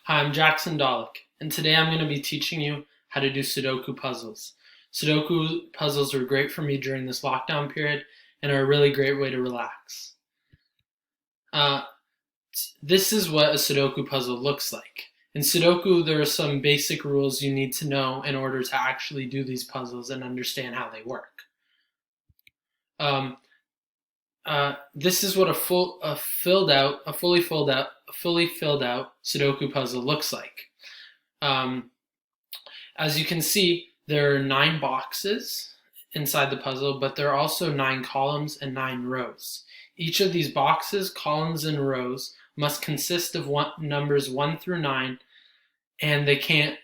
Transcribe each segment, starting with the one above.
Hi, I'm Jackson Dollick, and today I'm going to be teaching you how to do Sudoku puzzles. Sudoku puzzles were great for me during this lockdown period and are a really great way to relax. Uh, this is what a Sudoku puzzle looks like. In Sudoku, there are some basic rules you need to know in order to actually do these puzzles and understand how they work. This is what a fully filled out Sudoku puzzle looks like. As you can see, there are 9 boxes inside the puzzle, but there are also 9 columns and 9 rows. Each of these boxes, columns, and rows must consist of numbers 1 through 9, and they can't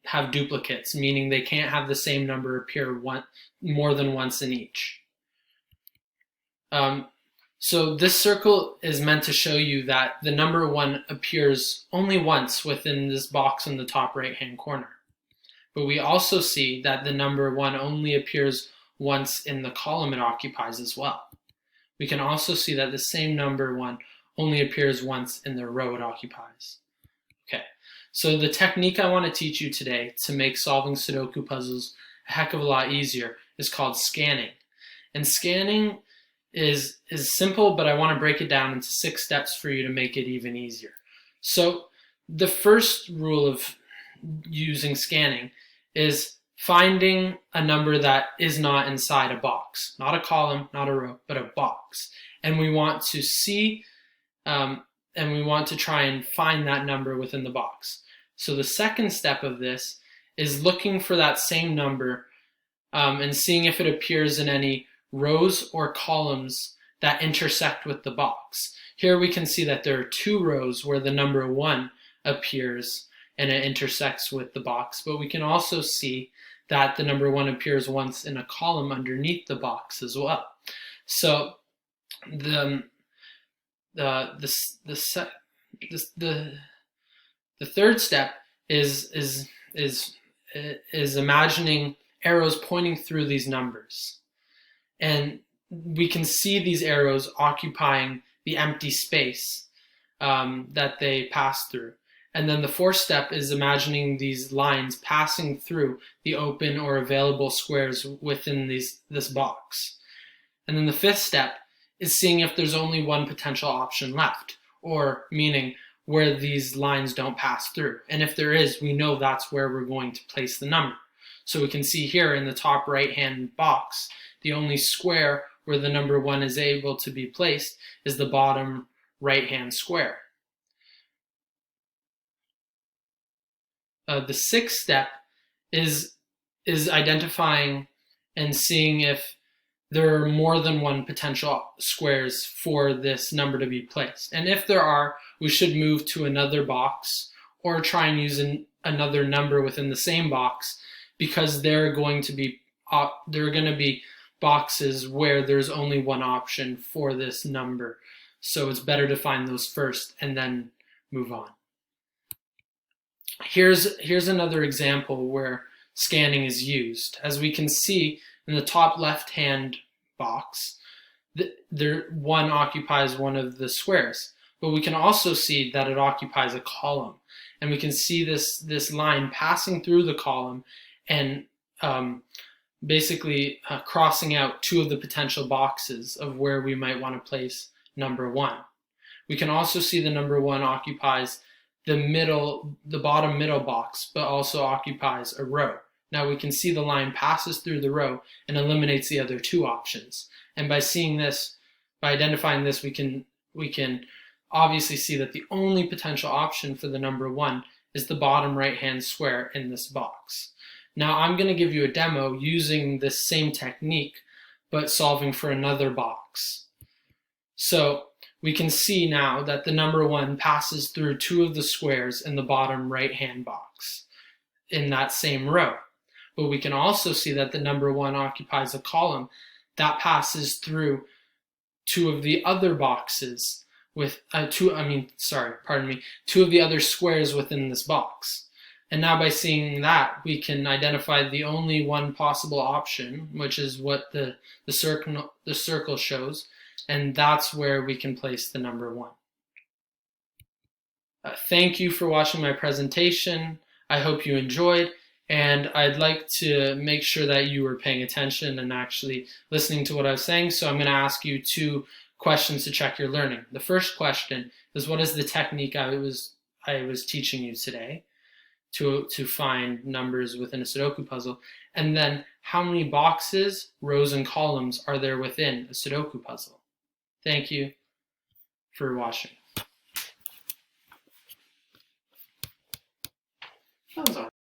have duplicates, meaning they can't have the same number appear more than once in each. So this circle is meant to show you that the number 1 appears only once within this box in the top right-hand corner. But we also see that the number 1 only appears once in the column it occupies as well. We can also see that the same number 1 only appears once in the row it occupies. Okay, so the technique I want to teach you today to make solving Sudoku puzzles a heck of a lot easier is called scanning. And scanning is simple, but I want to break it down into 6 steps for you to make it even easier. So the first rule of using scanning is finding a number that is not inside a box, not a column, not a row, but a box. And we want to see, and we want to try and find that number within the box. So the second step of this is looking for that same number and seeing if it appears in any rows or columns that intersect with the box. Here we can see that there are 2 rows where the number 1 appears and it intersects with the box, but we can also see that the number 1 appears once in a column underneath the box as well. So the third step is imagining arrows pointing through these numbers. And we can see these arrows occupying the empty space that they pass through. And then the fourth step is imagining these lines passing through the open or available squares within this box. And then the fifth step is seeing if there's only one potential option left, or meaning where these lines don't pass through. And if there is, we know that's where we're going to place the number. So we can see here in the top right-hand box, the only square where the number 1 is able to be placed is the bottom right-hand square. The sixth step is identifying and seeing if there are more than one potential squares for this number to be placed. And if there are, we should move to another box or try and use another number within the same box, because there are going to be boxes where there's only one option for this number. So it's better to find those first and then move on. Here's another example where scanning is used. As we can see in the top left-hand box, one occupies one of the squares, but we can also see that it occupies a column. And we can see this line passing through the column and basically crossing out 2 of the potential boxes of where we might want to place number 1. We can also see the number 1 occupies the bottom middle box, but also occupies a row. Now we can see the line passes through the row and eliminates the other 2 options. And by seeing this, by identifying this, we can obviously see that the only potential option for the number 1 is the bottom right-hand square in this box. Now I'm going to give you a demo using this same technique, but solving for another box. So we can see now that the number 1 passes through 2 of the squares in the bottom right-hand box in that same row. But we can also see that the number 1 occupies a column that passes through 2 of the other boxes with 2 of the other squares within this box. And now by seeing that, we can identify the only one possible option, which is what the circle shows, and that's where we can place the number 1. Thank you for watching my presentation. I hope you enjoyed, and I'd like to make sure that you were paying attention and actually listening to what I was saying, so I'm going to ask you 2 questions to check your learning. The first question is, what is the technique I was teaching you today to find numbers within a Sudoku puzzle? And then, how many boxes, rows, and columns are there within a Sudoku puzzle? Thank you for watching. That was all.